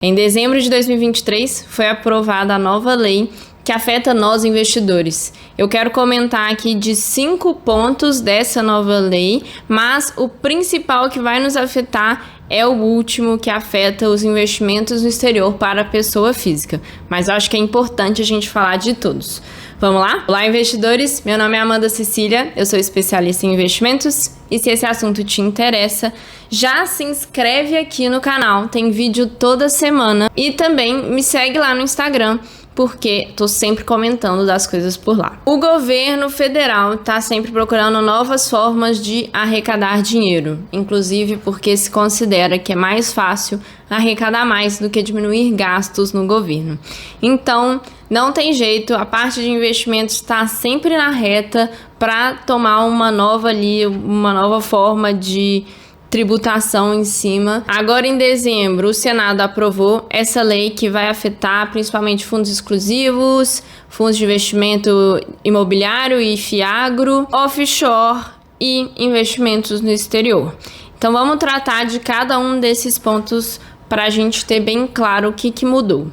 Em dezembro de 2023, foi aprovada a nova lei que afeta nós investidores. Eu quero comentar aqui de 5 pontos dessa nova lei, mas o principal que vai nos afetar é o último, que afeta os investimentos no exterior para a pessoa física. Mas eu acho que é importante a gente falar de todos. Vamos lá? Olá, investidores! Meu nome é Amanda Cecília, eu sou especialista em investimentos e se esse assunto te interessa, já se inscreve aqui no canal, tem vídeo toda semana e também me segue lá no Instagram, porque tô sempre comentando das coisas por lá. O governo federal tá sempre procurando novas formas de arrecadar dinheiro, inclusive porque se considera que é mais fácil arrecadar mais do que diminuir gastos no governo. Então, não tem jeito, a parte de investimentos está sempre na reta para tomar uma nova forma de tributação em cima. Agora em dezembro, o Senado aprovou essa lei que vai afetar principalmente fundos exclusivos, fundos de investimento imobiliário e fiagro, offshore e investimentos no exterior. Então vamos tratar de cada um desses pontos para a gente ter bem claro o que mudou.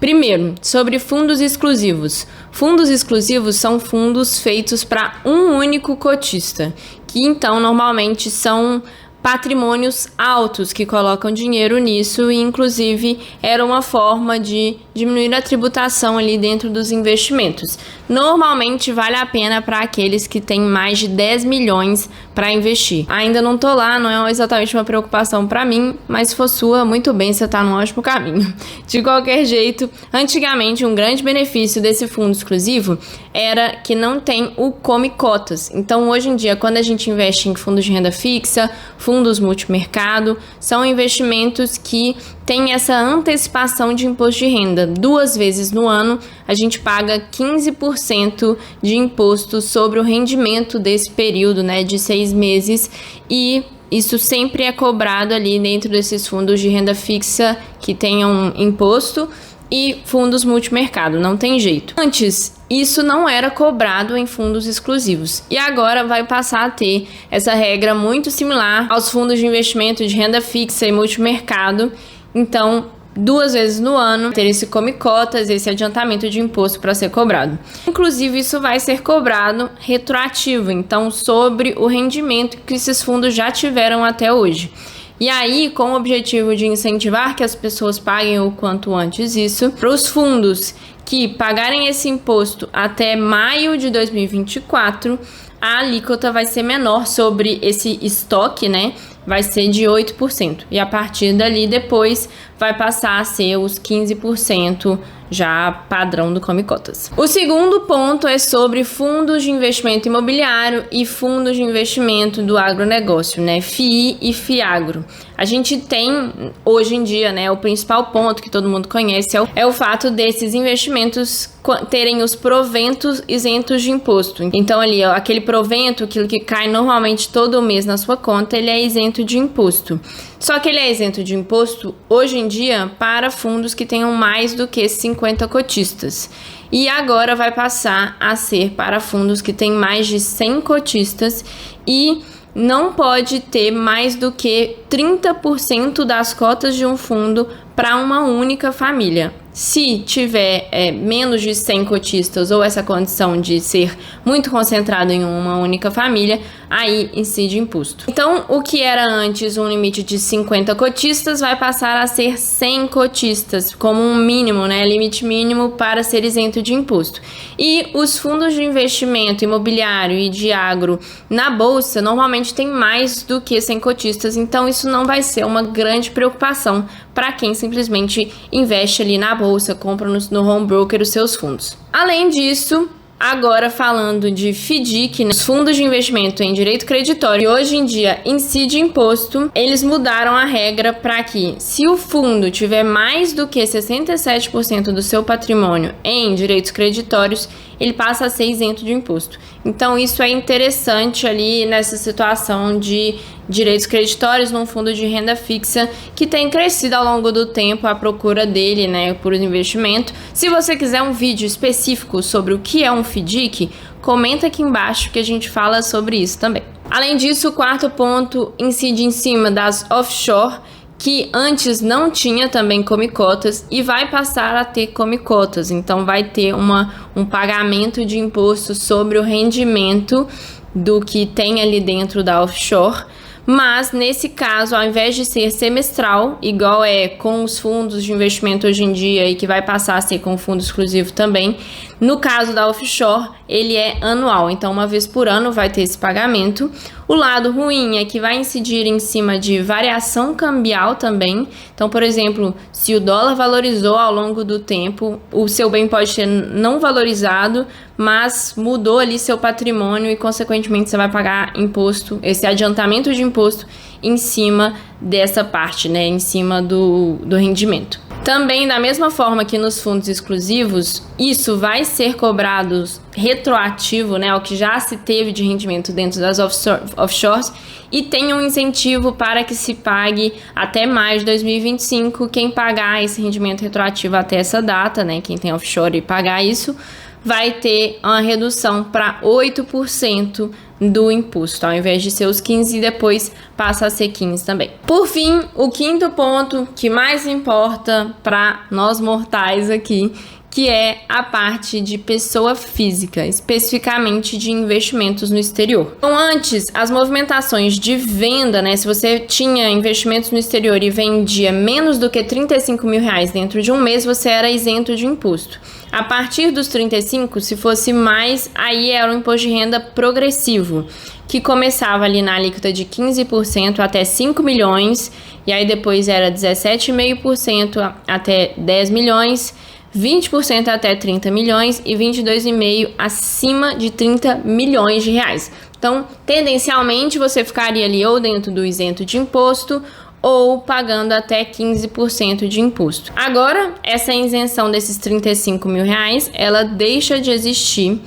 Primeiro, sobre fundos exclusivos. Fundos exclusivos são fundos feitos para um único cotista, que então normalmente são patrimônios altos que colocam dinheiro nisso e inclusive era uma forma de diminuir a tributação ali dentro dos investimentos. Normalmente vale a pena para aqueles que têm mais de 10 milhões para investir. Ainda não tô lá, não é exatamente uma preocupação para mim, mas se for sua, muito bem, você tá no ótimo caminho. De qualquer jeito, antigamente um grande benefício desse fundo exclusivo era que não tem o come cotas. Então hoje em dia, quando a gente investe em fundos de renda fixa, fundos multimercado, são investimentos que têm essa antecipação de imposto de renda. 2 vezes no ano, a gente paga 15% de imposto sobre o rendimento desse período, né, de 6 meses, e isso sempre é cobrado ali dentro desses fundos de renda fixa que tenham imposto e fundos multimercado, não tem jeito. Antes, isso não era cobrado em fundos exclusivos e agora vai passar a ter essa regra muito similar aos fundos de investimento de renda fixa e multimercado. Então, 2 vezes no ano, ter esse come cotas, esse adiantamento de imposto para ser cobrado. Inclusive, isso vai ser cobrado retroativo, então, sobre o rendimento que esses fundos já tiveram até hoje. E aí, com o objetivo de incentivar que as pessoas paguem o quanto antes isso, para os fundos que pagarem esse imposto até maio de 2024, a alíquota vai ser menor sobre esse estoque, né? Vai ser de 8%. E a partir dali, depois, vai passar a ser os 15% já padrão do Come Cotas. O segundo ponto é sobre fundos de investimento imobiliário e fundos de investimento do agronegócio, né? FII e FIAGRO. A gente tem, hoje em dia, né, o principal ponto que todo mundo conhece é o fato desses investimentos terem os proventos isentos de imposto. Então, ali, ó, aquele provento, aquilo que cai normalmente todo mês na sua conta, ele é isento de imposto. Só que ele é isento de imposto, hoje em dia, para fundos que tenham mais do que 50 cotistas. E agora vai passar a ser para fundos que têm mais de 100 cotistas e não pode ter mais do que 30% das cotas de um fundo para uma única família. Se tiver menos de 100 cotistas ou essa condição de ser muito concentrado em uma única família, aí incide imposto. Então, o que era antes um limite de 50 cotistas vai passar a ser 100 cotistas, como um mínimo, né, limite mínimo para ser isento de imposto. E os fundos de investimento imobiliário e de agro na bolsa normalmente tem mais do que 100 cotistas, então isso não vai ser uma grande preocupação para quem simplesmente investe ali na bolsa, compra no home broker os seus fundos. Além disso, agora falando de FDIC, né, os fundos de investimento em direito creditório, que hoje em dia incide imposto, eles mudaram a regra para que, se o fundo tiver mais do que 67% do seu patrimônio em direitos creditórios, ele passa a ser isento de imposto. Então, isso é interessante ali nessa situação de direitos creditórios num fundo de renda fixa que tem crescido ao longo do tempo a procura dele, né, por investimento. Se você quiser um vídeo específico sobre o que é um FDIC, comenta aqui embaixo que a gente fala sobre isso também. Além disso, o quarto ponto incide em cima das offshore, que antes não tinha também come-cotas e vai passar a ter come-cotas. Então vai ter um pagamento de imposto sobre o rendimento do que tem ali dentro da offshore. Mas, nesse caso, ao invés de ser semestral, igual é com os fundos de investimento hoje em dia e que vai passar a ser com fundo exclusivo também, no caso da offshore, ele é anual. Então, uma vez por ano vai ter esse pagamento. O lado ruim é que vai incidir em cima de variação cambial também. Então, por exemplo, se o dólar valorizou ao longo do tempo, o seu bem pode ter não valorizado, mas mudou ali seu patrimônio e, consequentemente, você vai pagar imposto, esse adiantamento de imposto em cima dessa parte, né? Em cima do rendimento. Também, da mesma forma que nos fundos exclusivos, isso vai ser cobrado retroativo, né, ao que já se teve de rendimento dentro das offshores, e tem um incentivo para que se pague até mais de 2025. Quem pagar esse rendimento retroativo até essa data, né, quem tem offshore e pagar isso, vai ter uma redução para 8% do imposto, ao invés de ser os 15% e depois passa a ser 15% também. Por fim, o quinto ponto que mais importa para nós mortais aqui, que é a parte de pessoa física, especificamente de investimentos no exterior. Então, antes, as movimentações de venda, né? Se você tinha investimentos no exterior e vendia menos do que R$35 mil dentro de um mês, você era isento de imposto. A partir dos 35, se fosse mais, aí era um imposto de renda progressivo, que começava ali na alíquota de 15% até 5 milhões, e aí depois era 17,5% até 10 milhões, 20% até 30 milhões e 22,5% acima de 30 milhões de reais. Então, tendencialmente, você ficaria ali ou dentro do isento de imposto ou pagando até 15% de imposto. Agora, essa isenção desses 35 mil reais, ela deixa de existir.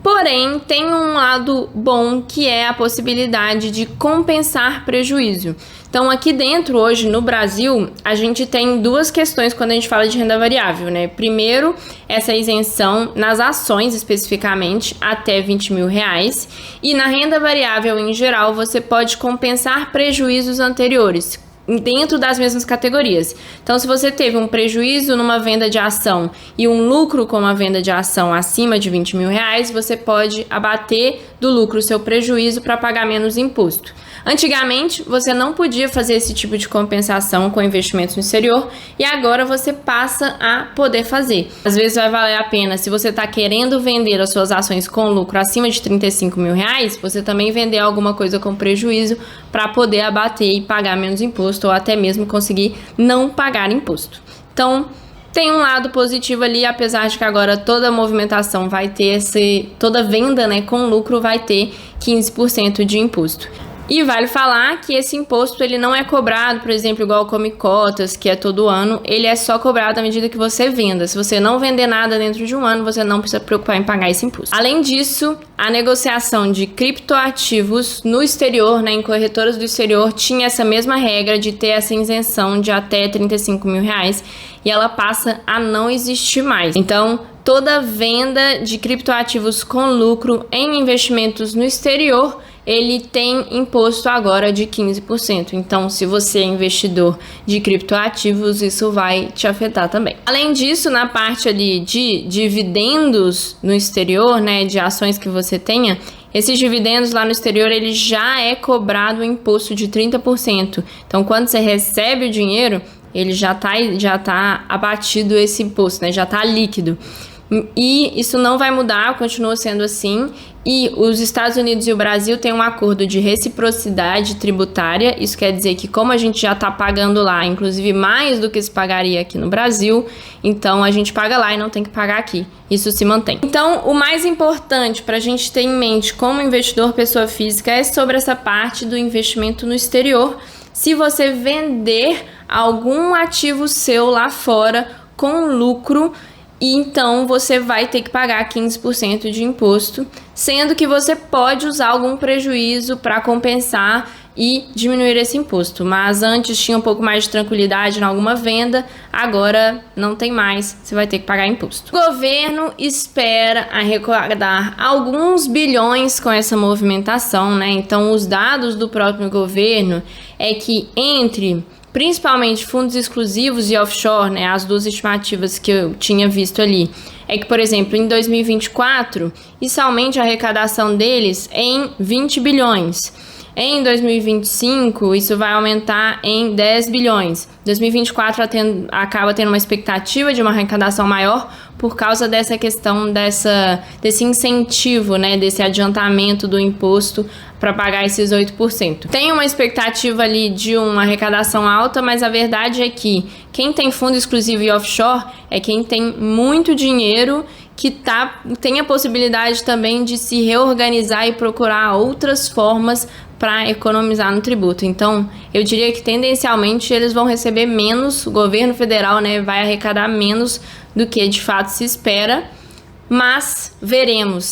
Porém, tem um lado bom, que é a possibilidade de compensar prejuízo. Então, aqui dentro, hoje, no Brasil, a gente tem duas questões quando a gente fala de renda variável, né? Primeiro, essa isenção nas ações, especificamente, até 20 mil reais. E na renda variável, em geral, você pode compensar prejuízos anteriores dentro das mesmas categorias. Então, se você teve um prejuízo numa venda de ação e um lucro com uma venda de ação acima de 20 mil reais, você pode abater do lucro o seu prejuízo para pagar menos imposto. Antigamente, você não podia fazer esse tipo de compensação com investimentos no exterior e agora você passa a poder fazer. Às vezes vai valer a pena, se você está querendo vender as suas ações com lucro acima de 35 mil reais, você também vender alguma coisa com prejuízo para poder abater e pagar menos imposto ou até mesmo conseguir não pagar imposto. Então, tem um lado positivo ali, apesar de que agora toda movimentação vai ter toda venda, né, com lucro vai ter 15% de imposto. E vale falar que esse imposto ele não é cobrado, por exemplo, igual come cotas, que é todo ano, ele é só cobrado à medida que você venda. Se você não vender nada dentro de um ano, você não precisa preocupar em pagar esse imposto. Além disso, a negociação de criptoativos no exterior, né, em corretoras do exterior, tinha essa mesma regra de ter essa isenção de até 35 mil reais e ela passa a não existir mais. Então, toda venda de criptoativos com lucro em investimentos no exterior, ele tem imposto agora de 15%. Então, se você é investidor de criptoativos, isso vai te afetar também. Além disso, na parte ali de dividendos no exterior, né, de ações que você tenha, esses dividendos lá no exterior, ele já é cobrado um imposto de 30%. Então, quando você recebe o dinheiro, ele já tá abatido esse imposto, né, já tá líquido. E isso não vai mudar, continua sendo assim. E os Estados Unidos e o Brasil têm um acordo de reciprocidade tributária. Isso quer dizer que, como a gente já está pagando lá, inclusive mais do que se pagaria aqui no Brasil, então a gente paga lá e não tem que pagar aqui. Isso se mantém. Então, o mais importante para a gente ter em mente como investidor pessoa física é sobre essa parte do investimento no exterior. Se você vender algum ativo seu lá fora com lucro, e então você vai ter que pagar 15% de imposto, sendo que você pode usar algum prejuízo para compensar e diminuir esse imposto. Mas antes tinha um pouco mais de tranquilidade em alguma venda, agora não tem mais, você vai ter que pagar imposto. O governo espera arrecadar alguns bilhões com essa movimentação, né? Então, os dados do próprio governo é que entre principalmente fundos exclusivos e offshore, né, as duas estimativas que eu tinha visto ali, é que, por exemplo, em 2024, isso aumente a arrecadação deles em 20 bilhões. Em 2025, isso vai aumentar em 10 bilhões. 2024 acaba tendo uma expectativa de uma arrecadação maior por causa dessa questão desse incentivo, né, desse adiantamento do imposto para pagar esses 8%. Tem uma expectativa ali de uma arrecadação alta, mas a verdade é que quem tem fundo exclusivo e offshore é quem tem muito dinheiro que tem a possibilidade também de se reorganizar e procurar outras formas para economizar no tributo. Então, eu diria que tendencialmente eles vão receber menos, o governo federal, né, vai arrecadar menos do que de fato se espera, mas veremos,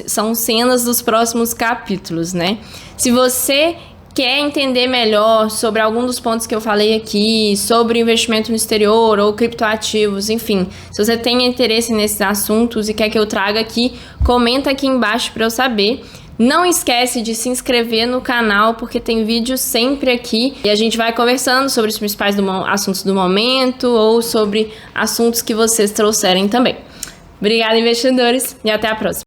são cenas dos próximos capítulos, né? Se você quer entender melhor sobre algum dos pontos que eu falei aqui, sobre investimento no exterior ou criptoativos, enfim, se você tem interesse nesses assuntos e quer que eu traga aqui, comenta aqui embaixo para eu saber. Não esquece de se inscrever no canal, porque tem vídeo sempre aqui e a gente vai conversando sobre os principais assuntos do momento ou sobre assuntos que vocês trouxerem também. Obrigada, investidores, e até a próxima.